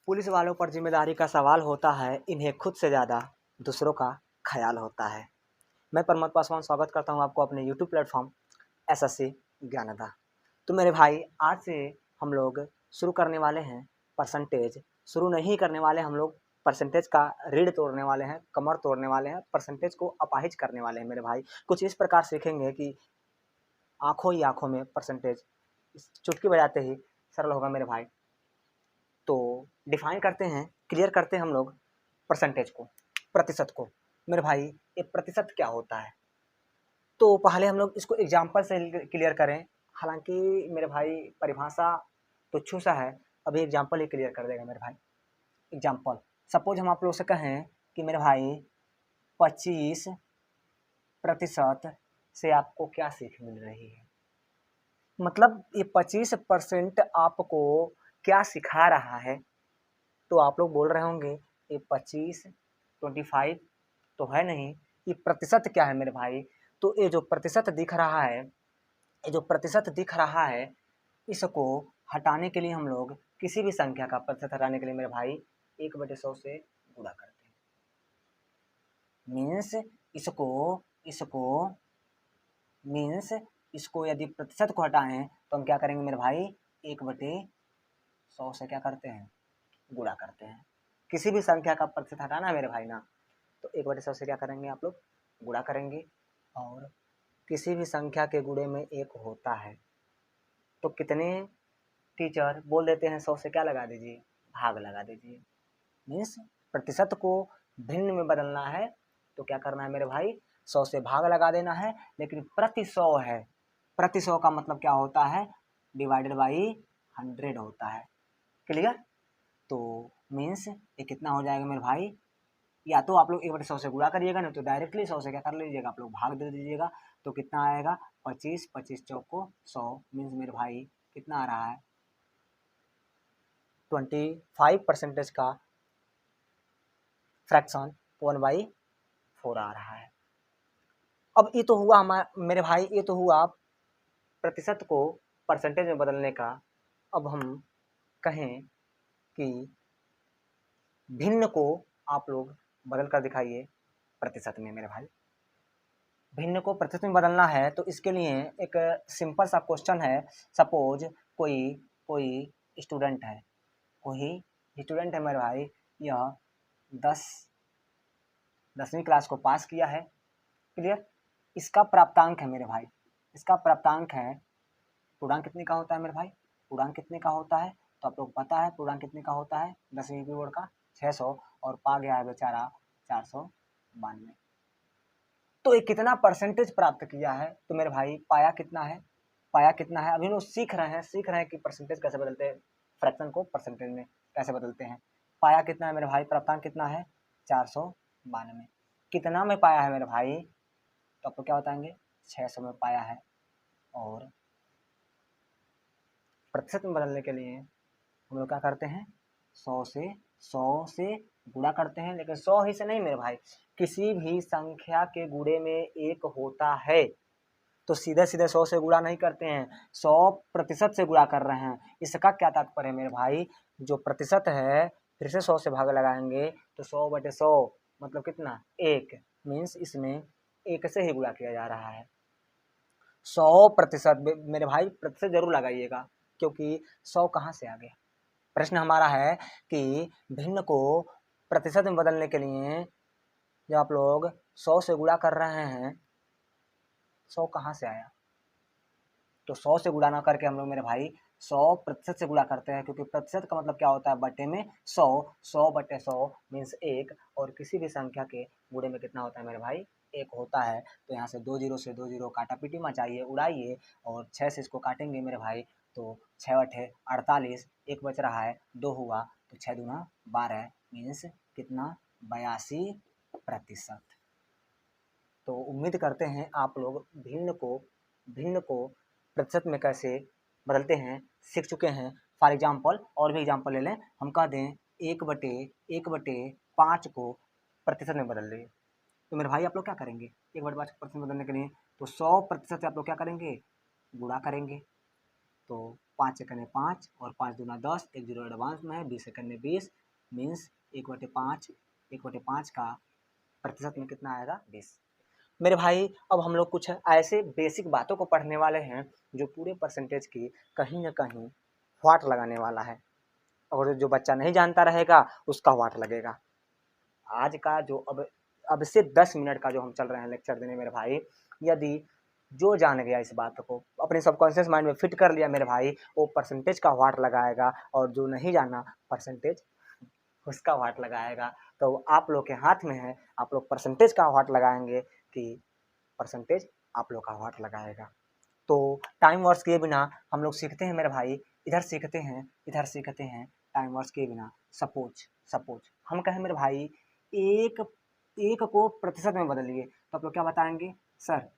Police वालों पर जिम्मेदारी का सवाल होता है, इन्हें खुद से ज़्यादा दूसरों का ख्याल होता है। मैं प्रमोद पासवान स्वागत करता हूँ आपको अपने यूट्यूब प्लेटफॉर्म एसएससी ज्ञानदा। तो मेरे भाई आज से हम लोग शुरू करने वाले हैं परसेंटेज। शुरू नहीं करने वाले हम लोग परसेंटेज का रीढ़ तोड़ने वाले हैं, कमर तोड़ने वाले हैं, परसेंटेज को अपाहिज करने वाले हैं मेरे भाई। कुछ इस प्रकार सीखेंगे कि आँखों ही आँखों में परसेंटेज चुटकी बजाते ही सरल होगा मेरे भाई। तो डिफाइन करते हैं, क्लियर करते हैं हम लोग परसेंटेज को, प्रतिशत को। मेरे भाई ये प्रतिशत क्या होता है, तो पहले हम लोग इसको एग्जाम्पल से क्लियर करें। हालांकि मेरे भाई परिभाषा तुच्छ सा है, अभी एग्जाम्पल ही क्लियर कर देगा मेरे भाई। एग्जाम्पल सपोज हम आप लोग से कहें कि मेरे भाई 25% से आपको क्या सीख मिल रही है, मतलब ये 25% आपको क्या सिखा रहा है। तो आप लोग बोल रहे होंगे ये 25 तो है नहीं, ये प्रतिशत क्या है मेरे भाई। तो ये जो प्रतिशत दिख रहा है, ये जो प्रतिशत दिख रहा है, इसको हटाने के लिए हम लोग किसी भी संख्या का प्रतिशत हटाने के लिए मेरे भाई 1/100 से गुणा करते हैं। मीन्स इसको इसको मीन्स इसको यदि प्रतिशत को हटाएं तो हम क्या करेंगे मेरे भाई, 1/100 से क्या करते हैं, गुणा करते हैं। किसी भी संख्या का प्रतिशत हटाना है मेरे भाई ना, तो 1/100 से क्या करेंगे आप लोग, गुणा करेंगे। और किसी भी संख्या के गुणे में 1 होता है, तो कितने टीचर बोल देते हैं 100 से क्या लगा दीजिए, भाग लगा दीजिए। मीन्स प्रतिशत को भिन्न में बदलना है तो क्या करना है मेरे भाई, 100 से भाग लगा देना है। लेकिन प्रति 100 है, प्रति 100 का मतलब क्या होता है, डिवाइडेड बाई 100 होता है। क्लियर। तो मीन्स ये कितना हो जाएगा मेरे भाई, या तो आप लोग 1/100 से गुणा करिएगा, नहीं तो डायरेक्टली 100 से क्या कर लीजिएगा, आप लोग भाग दे दीजिएगा। तो कितना आएगा, 25, 25 चौको 100। मीन्स मेरे भाई कितना आ रहा है, 25% का फ्रैक्शन 1/4 आ रहा है। अब ये तो हुआ हमारा मेरे भाई, ये तो हुआ प्रतिशत को परसेंटेज में बदलने का। अब हम कहें कि भिन्न को आप लोग बदल कर दिखाइए प्रतिशत में मेरे भाई। भिन्न को प्रतिशत में बदलना है तो इसके लिए एक सिंपल सा क्वेश्चन है। सपोज कोई कोई स्टूडेंट है, कोई स्टूडेंट है मेरे भाई, यह 10वीं क्लास को पास किया है। क्लियर। इसका प्राप्तांक है मेरे भाई, इसका प्राप्तांक है, पूर्णांक कितने का होता है मेरे भाई, पूर्णांक कितने का होता है, तो आप लोग पता है पूर्णांक कितने का होता है, 10वीं की बोर्ड का 600, और पा गया है बेचारा 492। तो ये कितना परसेंटेज प्राप्त किया है, तो मेरे भाई पाया कितना है, पाया कितना है। अभी लोग सीख रहे हैं कि परसेंटेज कैसे बदलते हैं, फ्रैक्शन को परसेंटेज में कैसे बदलते हैं। पाया कितना है मेरे भाई, प्राप्तांक कितना है, 492। कितना में पाया है मेरे भाई, तो आपको क्या बताएंगे, 600 में पाया है। और प्रतिशत में बदलने के लिए हम लोग क्या करते हैं, 100 से गुणा करते हैं। लेकिन 100 ही से नहीं मेरे भाई, किसी भी संख्या के गुणे में 1 होता है तो सीधे सीधे 100 से गुणा नहीं करते हैं, 100% से गुणा कर रहे हैं। इसका क्या तात्पर्य है मेरे भाई, जो प्रतिशत है फिर से 100 से भाग लगाएंगे तो 100/100 मतलब कितना, 1। मीन्स इसमें 1 से ही गुणा किया जा रहा है। 100% मेरे भाई प्रतिशत जरूर लगाइएगा, क्योंकि 100 कहाँ से आ गया। प्रश्न हमारा है कि भिन्न को प्रतिशत में बदलने के लिए जब आप लोग 100 से गुणा कर रहे हैं, 100 कहाँ से आया, तो 100 से गुणा ना करके हम लोग मेरे भाई 100% से गुणा करते हैं, क्योंकि प्रतिशत का मतलब क्या होता है, बटे में 100, 100/100 मीन्स 1। और किसी भी संख्या के गुणे में कितना होता है मेरे भाई, 1 होता है। तो यहाँ से 2 जीरो से 2 जीरो काटा पीटी मचाइए, उड़ाइए, और 6 से इसको काटेंगे मेरे भाई, तो 6×8 = 48, 1 बच रहा है, 2 हुआ, तो 6×2 = 12 मीन्स कितना, 82%। तो उम्मीद करते हैं आप लोग भिन्न को प्रतिशत में कैसे बदलते हैं सीख चुके हैं। फॉर एग्जांपल और भी एग्जांपल ले लें, हम कह दें 1/5 को प्रतिशत में बदल दें, तो मेरे भाई आप लोग क्या करेंगे, 1/5 को प्रतिशत में बदलने के लिए तो 100% से आप लोग क्या करेंगे, गुणा करेंगे। तो 5 सेकंड में 5 और 5 दूना 10, 1 जीरो एडवांस में है, 20 सेकंड में 20 मीन्स 1/5 का प्रतिशत में कितना आएगा 20। मेरे भाई अब हम लोग कुछ ऐसे बेसिक बातों को पढ़ने वाले हैं जो पूरे परसेंटेज की कहीं ना कहीं वाट लगाने वाला है, और जो बच्चा नहीं जानता रहेगा उसका वाट लगेगा। आज का जो अब से 10 मिनट का जो हम चल रहे हैं लेक्चर देने मेरे भाई, यदि जो जान गया इस बात को अपने सबकॉन्शियस माइंड में फिट कर लिया मेरे भाई, वो परसेंटेज का वाट लगाएगा, और जो नहीं जाना परसेंटेज उसका वाट लगाएगा। तो आप लोग के हाथ में है, आप लोग परसेंटेज का वाट लगाएंगे कि परसेंटेज आप लोग का वाट लगाएगा। तो टाइम वर्स किए बिना हम लोग सीखते हैं मेरे भाई, इधर सीखते हैं इधर सीखते हैं टाइम वर्स किए बिना। सपोज हम कहें मेरे भाई एक एक को प्रतिशत में बदलिए, तो आप लोग क्या बताएंगे? सर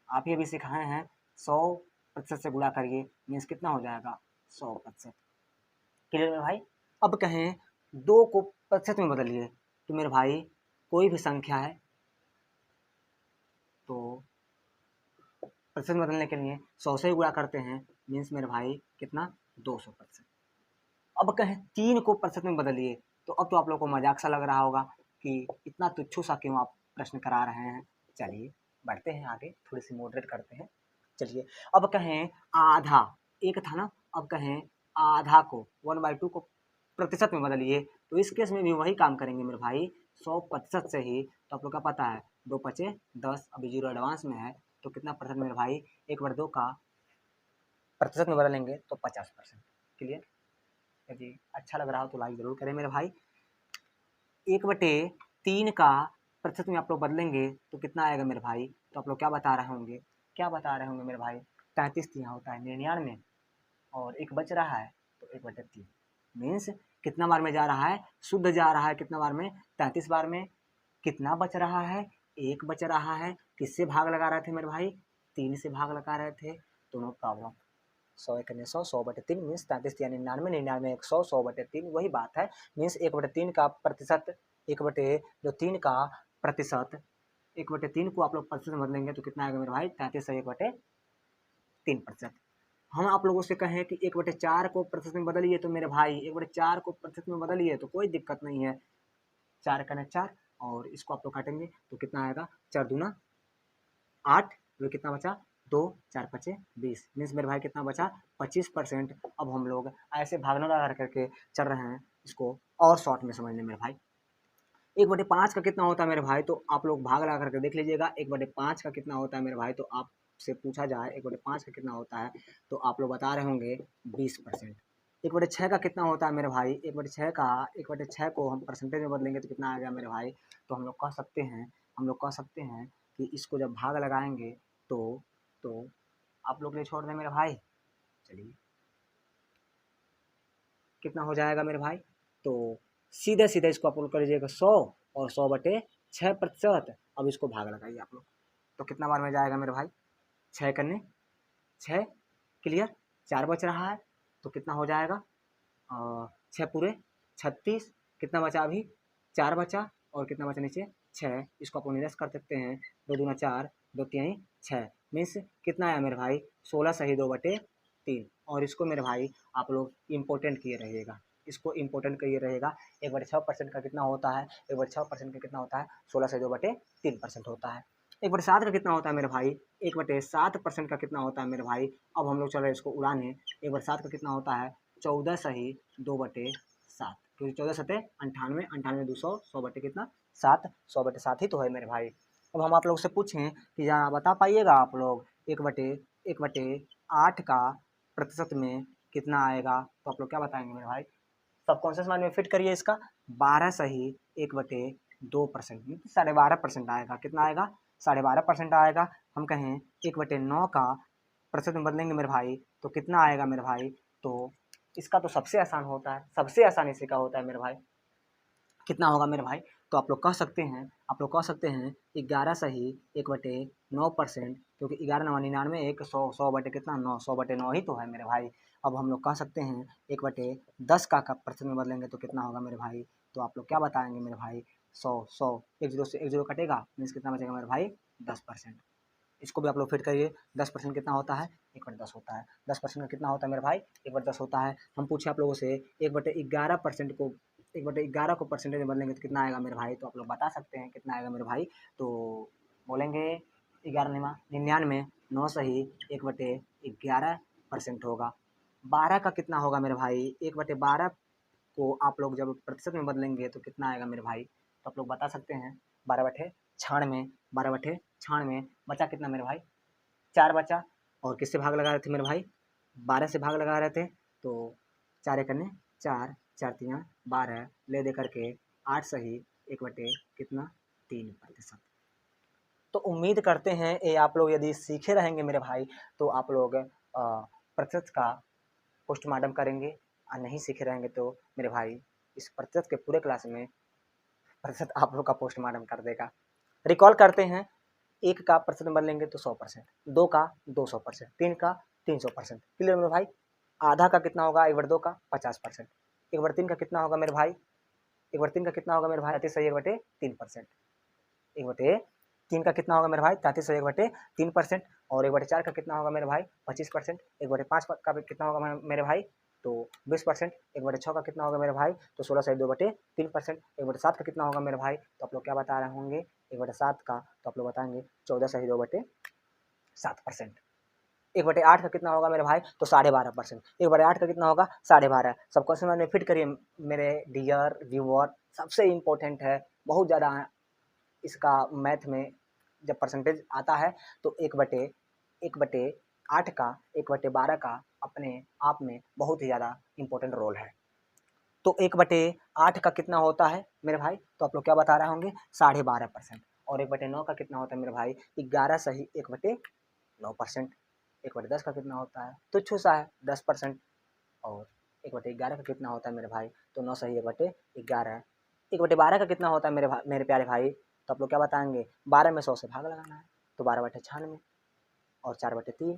आप ही अभी सिखाए हैं 100% से गुणा करिए, मीन्स कितना हो जाएगा 100%। क्लियर मेरे भाई? अब कहें 2 को प्रतिशत में बदलिए, तो मेरे भाई कोई भी संख्या है तो प्रतिशत में बदलने के लिए 100 से ही गुणा करते हैं, मीन्स मेरे भाई कितना 200%। अब कहें 3 को प्रतिशत में बदलिए, तो अब तो आप लोग को मजाक सा लग रहा होगा कि इतना तुच्छ सा क्यों आप प्रश्न करा रहे हैं। चलिए बढ़ते हैं आगे, थोड़ी सी मॉडरेट करते हैं। चलिए अब कहें आधा, एक था ना, अब कहें आधा को 1/2 को प्रतिशत में बदलिए, तो इस केस में भी वही काम करेंगे मेरे भाई 100% से ही। तो आप लोग का पता है 2 पचे 10, अभी जीरो एडवांस में है, तो कितना प्रतिशत मेरे भाई 1/2 का प्रतिशत में बदलेंगे तो 50%। क्लियर? यदि अच्छा लग रहा हो तो लाइक जरूर करें मेरे भाई। 1/3 का प्रतिशत में आप लोग बदलेंगे तो कितना आएगा मेरे भाई? तो आप लोग क्या बता रहे होंगे, क्या बता रहे होंगे मेरे भाई? 33 यहाँ होता है 99 और एक बच रहा है तो 1/3 मीन्स कितना बार में जा रहा है? शुद्ध जा रहा है कितना बार में? 33 बार में। कितना बच रहा है? 1 बच रहा है। किससे भाग लगा रहे थे मेरे भाई? 3 से भाग लगा रहे थे, तो नो प्रॉब्लम। 100 एक 100, 100/3 मीन्स 33 या 99, 99 100, 100/3 वही बात है। मीन्स 1/3 का प्रतिशत, 1/3 का प्रतिशत, 1/3 को आप लोग प्रतिशत में बदलेंगे तो कितना आएगा मेरे भाई? 33 से 1/3%। हम आप लोगों से कहें कि 1/4 को प्रतिशत में बदलिए, तो मेरे भाई 1/4 को प्रतिशत में बदलिए तो कोई दिक्कत नहीं है। 4 का 4 और इसको आप लोग काटेंगे तो कितना आएगा? 4 दूना 8, तो कितना बचा? 2, 4 पचे 20 मीन्स मेरे भाई कितना बचा? 25%। अब हम लोग ऐसे भागना लगा करके चल रहे हैं, इसको और शॉर्ट में समझ लें मेरे भाई। 1/5 का कितना होता है मेरे भाई? तो आप लोग भाग लगा करके देख लीजिएगा 1/5 का कितना होता है मेरे भाई। तो आपसे पूछा जाए 1/5 का कितना होता है, तो आप लोग बता रहे होंगे 20%। 1/6 का कितना होता है मेरे भाई? 1/6 को हम परसेंटेज में बदलेंगे तो कितना आ गया मेरे भाई? तो हम लोग कह सकते हैं कि इसको जब भाग लगाएंगे तो आप लोग ले छोड़ दें मेरे भाई। चलिए कितना हो जाएगा मेरे भाई? तो सीधे सीधे इसको आप लोग कर लीजिएगा 100 और 100/6%। अब इसको भाग लगाइए आप लोग, तो कितना बार में जाएगा मेरे भाई? 6 करने 6। क्लियर? 4 बच रहा है तो कितना हो जाएगा? 6 पूरे 36। कितना बचा अभी? 4 बचा और कितना बचा नीचे? 6। इसको अपन निरस्त कर सकते हैं, 2 दूना 4, 2 3 6 मीन्स कितना आया मेरे भाई? 16 सही 2/3। और इसको मेरे भाई आप लोग इम्पोर्टेंट किए रहिएगा, इसको इम्पोर्टेंट किए रहेगा। 1/6% का कितना होता है? 1/6% का कितना होता है? 16 से 2/3% होता है। 1/7 का कितना होता है मेरे भाई? 1/7% का कितना होता है मेरे भाई? अब हम लोग चल रहे हैं इसको उड़ाने। 1/7 का कितना होता है? 14 सही 2/7, क्योंकि 14 सतह 98, 98 200, 100 कितना 7, 100/7 ही तो है मेरे भाई। अब हम आप लोग से पूछें कि यहाँ बता पाइएगा आप लोग 1/8 का प्रतिशत में कितना आएगा, तो आप लोग क्या बताएंगे मेरे भाई? सबकॉन्शियस माइंड में फिट करिए इसका। 12 सही 1/2%, 12.5% आएगा। कितना आएगा? 12.5% आएगा। हम कहें 1/9 का प्रतिशत में बदलेंगे मेरे भाई तो कितना आएगा मेरे भाई? तो इसका तो सबसे आसान होता है, सबसे आसानी से का होता है मेरे भाई। कितना होगा मेरे भाई? तो आप लोग कह सकते हैं 11 सही 1/9%, क्योंकि 11 9 99, 1 100, 100 बटे कितना 9, 100/9 ही तो है मेरे भाई। अब हम लोग कह सकते हैं 1/10 का प्रतिशत में बदलेंगे तो कितना होगा मेरे भाई? तो आप लोग क्या बताएंगे मेरे भाई? 100 100, एक जीरो से एक जीरो कटेगा मीन्स कितना बचेगा मेरे भाई? 10%। इसको भी आप लोग फिट करिए। 10% कितना होता है, 1/10 होता है। 10% का कितना होता है मेरे भाई, 1/10 होता है। हम पूछे आप लोगों से 1/11% को 1/11 को परसेंटेज में बदलेंगे तो कितना आएगा मेरे भाई, तो आप लोग बता सकते हैं कितना आएगा मेरे भाई। तो बोलेंगे 11 99, 9 सही 1/11% होगा। 12 का कितना होगा मेरे भाई, 1/12 को आप लोग जब प्रतिशत में बदलेंगे तो कितना आएगा मेरे भाई, तो आप लोग बता सकते हैं 12/96, 12/96 बचा कितना मेरे भाई, 4 बचा। और किससे भाग लगा रहे थे मेरे भाई, 12 से भाग लगा रहे थे। तो 4 एकने 4, 4 तियाँ 12, ले दे करके 8 सही 1/ कितना 3%। तो उम्मीद करते हैं ये आप लोग यदि सीखे रहेंगे मेरे भाई तो आप लोग प्रतिशत का पोस्टमार्टम करेंगे, और नहीं सीखे रहेंगे तो मेरे भाई इस प्रतिशत के पूरे क्लास में प्रतिशत आप लोग का पोस्टमार्टम कर देगा। रिकॉल करते हैं, 1 का प्रतिशत बदलेंगे तो 100%, 2 का 200%, 3 का 300%। क्लियर मेरे भाई। आधा का कितना होगा, 1/2 का 50%। 1/3 का कितना होगा मेरे भाई, 1/3 का कितना होगा मेरे भाई, 33/3%। 1/3 का कितना होगा मेरे भाई, 33/3%। और 1/4 का कितना होगा मेरे भाई, 25%। 1/5 का कितना होगा मेरे भाई, तो 20%। 1/6 का कितना होगा मेरे भाई, तो 16 सही 2/3%। 1/7 का कितना होगा मेरे भाई, तो आप लोग क्या बता रहे होंगे, 1/7 का तो आप लोग बताएंगे 14 सही 2/7%। 1/8 का कितना होगा मेरे भाई, तो 12.5%। 1/8 का कितना होगा, 12.5। सब क्वेश्चन में फिट करिए मेरे डियर व्यूअर, सबसे इम्पोर्टेंट है, बहुत ज़्यादा इसका मैथ में जब परसेंटेज आता है तो 1/8 का 1/12 का अपने आप में बहुत ही ज़्यादा इम्पोर्टेंट रोल है। तो 1/8 का कितना होता है मेरे भाई, तो आप लोग क्या बता रहे होंगे, 12.5%। और 1/9 का कितना होता है मेरे भाई, 11 सही 1/9%। 1/10 का कितना होता है, तो छूसा है 10%। और 1/11 का कितना होता है मेरे भाई, तो 9 सही 1/11। 1/12 का कितना होता है मेरे प्यारे भाई, तो आप लोग क्या बताएंगे, 12 में 100 से भाग लगाना है, तो 12/96 और 4/3,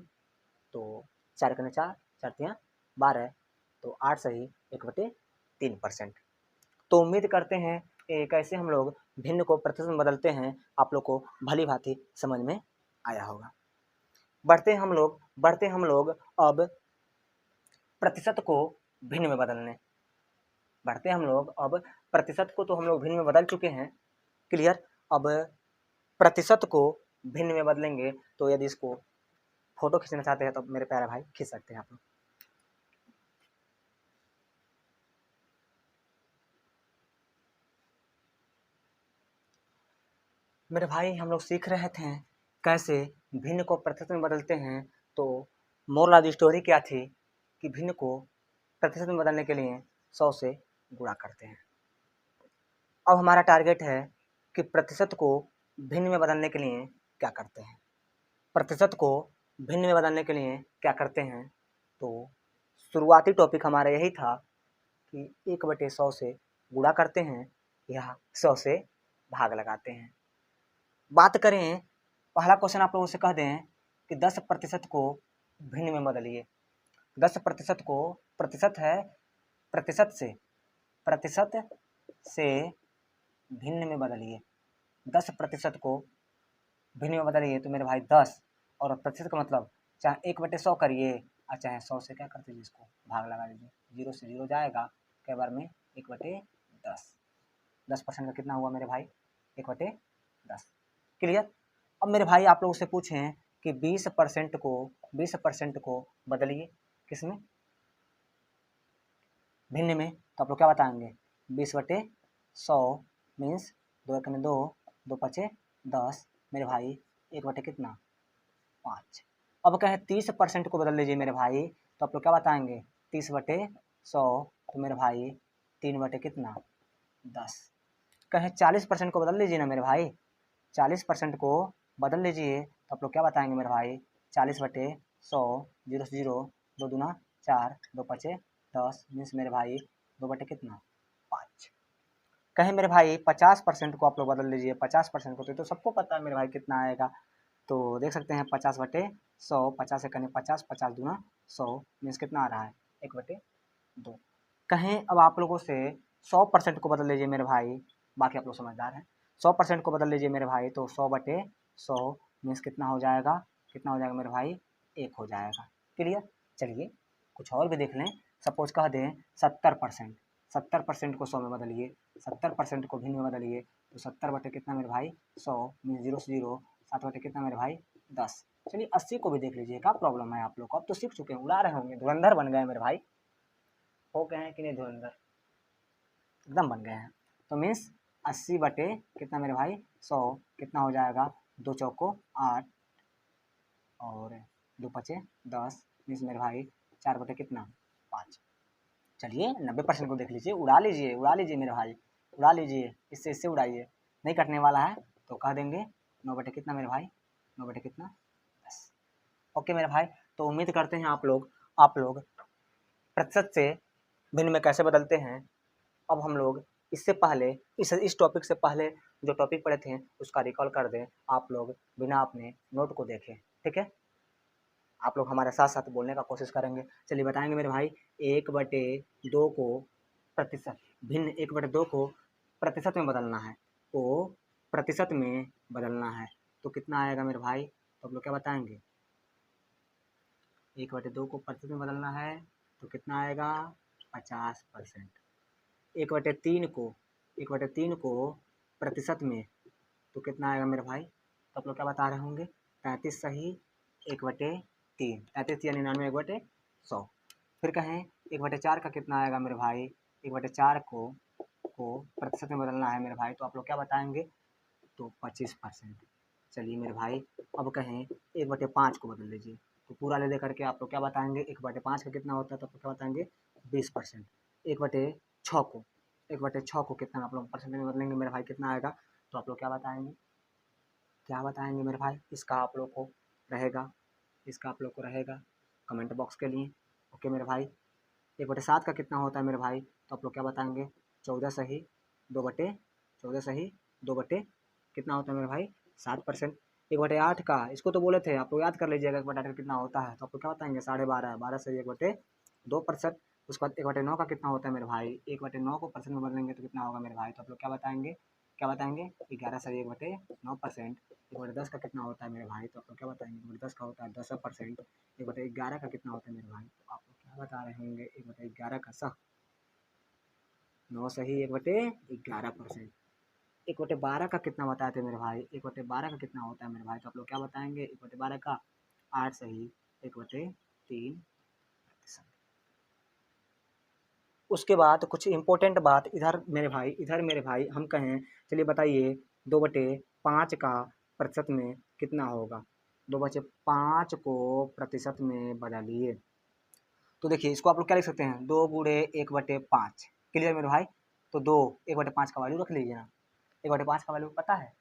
तो 4 कने 4, 4 तियाँ 12, तो 8 सही 1/3%। तो उम्मीद करते हैं कैसे हम लोग भिन्न को प्रतिशत में बदलते हैं, आप लोग को भली भांति समझ में आया होगा। बढ़ते हम लोग अब प्रतिशत को भिन्न में बदलने। बढ़ते हम लोग अब प्रतिशत को तो हम लोग भिन्न में बदल चुके हैं, क्लियर। अब प्रतिशत को भिन्न में बदलेंगे, तो यदि इसको फोटो खींचना चाहते हैं तो मेरे प्यारे भाई खींच सकते हैं आप लोग। मेरे भाई हम लोग सीख रहे थे कैसे भिन्न को प्रतिशत में बदलते हैं। तो मोरल ऑफ द स्टोरी क्या थी कि भिन्न को प्रतिशत में बदलने के लिए 100 से गुणा करते हैं। अब हमारा टारगेट है कि प्रतिशत को भिन्न में बदलने के लिए क्या करते हैं। प्रतिशत को भिन्न में बदलने के लिए क्या करते हैं, तो शुरुआती टॉपिक हमारा यही था कि 1/100 से गुणा करते हैं या 100 से भाग लगाते हैं। बात करें, पहला क्वेश्चन आप लोगों से कह दें कि 10% को भिन्न में बदलिए। 10% को प्रतिशत है, प्रतिशत से भिन्न में बदलिए। 10% को भिन्न में बदलिए तो मेरे भाई 10, और प्रतिशत का मतलब चाहे 1/100 करिए और चाहे 100 से क्या करते हैं, इसको भाग लगा दीजिए। 0 से 0 जाएगा, कई बार में 1/10। 10% का कितना हुआ मेरे भाई, 1/10। क्लियर। अब मेरे भाई आप लोगों से पूछें कि 20% को बदलिए किसमें, भिन्न में, तो आप लोग क्या बताएंगे, 20/100 मीन्स 2 एकम 2, 2 पचे 10 मेरे भाई 1/ कितना 5। अब कहे 30% को बदल लीजिए मेरे भाई, तो आप लोग क्या बताएंगे, 30/100 तो मेरे भाई 3/ कितना 10। कहे 40% को बदल लीजिए ना मेरे भाई, 40% को बदल लीजिए तो आप लोग क्या बताएंगे मेरे भाई, 40/100, 0 से 0, 2 दूना 4, 2 पचे 10 मीन्स मेरे भाई 2/ कितना 5। कहे मेरे भाई 50% को आप लोग बदल लीजिए, 50% को तो सबको पता है मेरे भाई कितना आएगा। तो देख सकते हैं 50/100, 50 से कहें 50, 50 दूना 100 मीन्स कितना आ रहा है 1/2। कहें अब आप लोगों से 100% को बदल लीजिए मेरे भाई, बाकी आप लोग समझदार हैं। 100% को बदल लीजिए मेरे भाई, तो 100/100 मीन्स कितना हो जाएगा, कितना हो जाएगा मेरे भाई, 1 हो जाएगा। क्लियर। चलिए कुछ और भी देख लें। सपोज कह दें 70%, 70% को 100 में बदलिए, 70% को भिन्न में बदलिए, तो 70 बटे कितना मेरे भाई, 100 मीन्स 0 से 0, 7 बटे कितना मेरे भाई, 10। चलिए 80 को भी देख लीजिए, क्या प्रॉब्लम है आप लोग को, अब तो सीख चुके हैं, उड़ा रहे होंगे, धुरंधर बन गए मेरे भाई। हो गए हैं कि नहीं धुरंधर, एकदम बन गए हैं। तो मीन्स 80 बटे कितना मेरे भाई, 100, कितना हो जाएगा, 2 चौको 8 और 2 पचे 10, मीन्स मेरे भाई 4 बटे कितना, 5। चलिए 90% को देख लीजिए, उड़ा लीजिए, उड़ा लीजिए मेरे भाई, उड़ा लीजिए, इससे उड़ाइए, नहीं कटने वाला है तो कह देंगे 9 बटे कितना मेरे भाई, 9 बटे कितना, 10। ओके मेरे भाई, तो उम्मीद करते हैं आप लोग प्रतिशत से भिन्न में कैसे बदलते हैं। अब हम लोग इससे पहले इस टॉपिक से पहले जो टॉपिक पढ़े थे उसका रिकॉल कर दें, आप लोग बिना अपने नोट को देखें, ठीक है। आप लोग हमारे साथ साथ बोलने का कोशिश करेंगे। चलिए बताएंगे मेरे भाई, 1/2 को प्रतिशत भिन्न 1/2 को प्रतिशत में बदलना है, को प्रतिशत में बदलना है तो कितना आएगा मेरे भाई, तो आप लोग क्या बताएंगे, 1/2 को प्रतिशत में बदलना है तो कितना आएगा, 50%। 1/3 को प्रतिशत में तो कितना आएगा मेरे भाई, तो आप लोग क्या बता रहे होंगे, 33 सही 1/3, 33 या 99 1/100। फिर कहें 1/4 का कितना आएगा मेरे भाई, 1/4 को प्रतिशत में बदलना है मेरे भाई, तो आप लोग क्या बताएंगे, तो 25%। चलिए मेरे भाई, अब कहें 1/5 को बदल लीजिए, तो पूरा ले लेकर के आप लोग क्या बताएंगे, 1/5 का कितना होता है, तो आप लोग क्या बताएंगे, 20%। 1/6 को 1/6 को कितना आप लोग परसेंटेज में बदलेंगे मेरे भाई, कितना आएगा, तो आप लोग क्या बताएंगे, क्या बताएंगे मेरे भाई, इसका आप लोग को रहेगा, इसका आप लोग को रहेगा कमेंट बॉक्स के लिए। ओके मेरे भाई, 1/7 का कितना होता है मेरे भाई, तो आप लोग क्या बताएंगे, 14 सही 2/14 सही 2 कितना होता है मेरे भाई, 7%। 1/8 का, इसको तो बोले थे, आप लोग याद कर लीजिएगा 1/8 का कितना होता है, तो आप लोग क्या बताएंगे, 12.5, 12 सही 1/2%। उसके बाद 1/9 का कितना होता है मेरे भाई, 1/9 को परसेंट में बदलेंगे तो कितना होगा मेरे भाई, तो आप लोग क्या बताएंगे, 11 सही 1/9%। 1/10 का कितना होता है मेरे भाई, तो आप लोग क्या बताएंगे, 1/10 का होता है 10%। 1/11 का कितना होता है मेरे भाई, तो आप लोग क्या बता रहे होंगे, 1/11 का 9 सही 1/11%। 1/12 का कितना बताए थे मेरे भाई, 1/12 का कितना होता है मेरे भाई, तो आप लोग क्या बताएंगे, 1/12 का 8 सही 1/3%। उसके बाद कुछ इम्पोर्टेंट बात, इधर मेरे भाई हम कहें, चलिए बताइए 2/5 का प्रतिशत में कितना होगा, 2/5 को प्रतिशत में बदलिए, तो देखिए इसको आप लोग क्या लिख सकते हैं, 2 गुणे 1/5। क्लियर मेरे भाई, तो 2 1/5 का वैल्यू रख लीजिए ना, 1/5 का वैल्यू पता है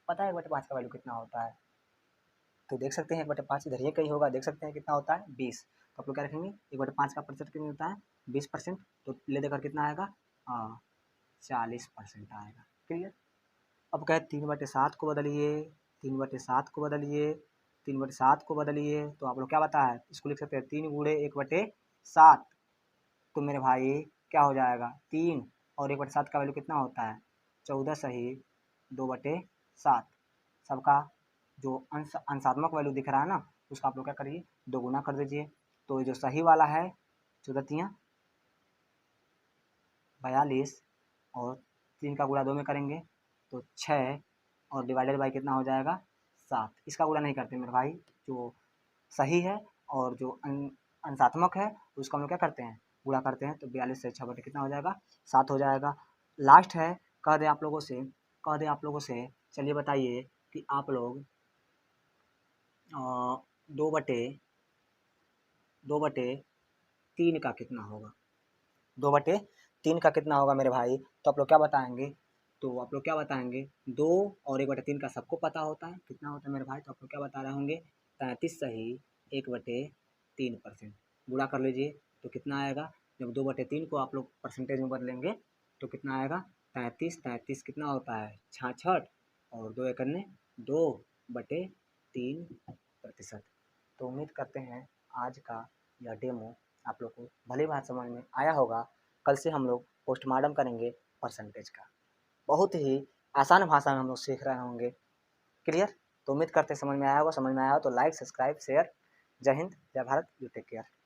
1/5 का वैल्यू कितना होता है, तो देख सकते हैं 1/5 इधर ही कहीं होगा, देख सकते हैं कितना होता है 20। तो आप लोग क्या रखेंगे, 1/5 का प्रतिशत कितना होता है, 20%, तो ले देकर कितना आएगा, हाँ 40% आएगा। क्लियर। अब कहे 3/7 को बदलिए, 3/7 को बदलिए, 3/7 को बदलिए, तो आप लोग क्या बता है, इसको लिख सकते हैं 3 गुणे 1/7, तो मेरे भाई क्या हो जाएगा 3, और 1/7 का वैल्यू कितना होता है, 14 सही 2/7। सबका जो अंशात्मक वैल्यू दिख रहा है ना, उसका आप लोग क्या करिए, 2 गुना कर दीजिए, तो जो सही वाला है 14 42, और 3 का गुणा 2 में करेंगे तो 6, और डिवाइडेड बाई कितना हो जाएगा 7। इसका गुणा नहीं करते मेरे भाई, जो सही है और जो अंशात्मक है उसका हम लोग क्या करते हैं, गुणा करते हैं, तो 42 से 6 बटे कितना हो जाएगा, 7 हो जाएगा। लास्ट है, कह दें आप लोगों से, चलिए बताइए कि आप लोग 2/3 का कितना होगा, 2/3 का कितना होगा मेरे भाई, तो आप लोग क्या बताएंगे, तो आप लोग क्या बताएंगे, 2 और 1/3 का सबको पता होता है, कितना होता है मेरे भाई, तो आप लोग क्या बता रहे होंगे, 33 सही 1/3%। गुणा कर लीजिए तो कितना आएगा, जब 2/3 को आप लोग परसेंटेज में बदलेंगे तो कितना आएगा, 33 कितना होता है 66, और 2 एकड़ने 2/3%। तो उम्मीद करते हैं आज का यह डेमो आप लोग को भली बात समझ में आया होगा। कल से हम लोग पोस्टमार्टम करेंगे परसेंटेज का, बहुत ही आसान भाषा में हम लोग सीख रहे होंगे। क्लियर। तो उम्मीद करते हैं समझ में आया होगा। समझ में आया हो तो लाइक, सब्सक्राइब, शेयर। जय हिंद, जय भारत, यू टेक केयर।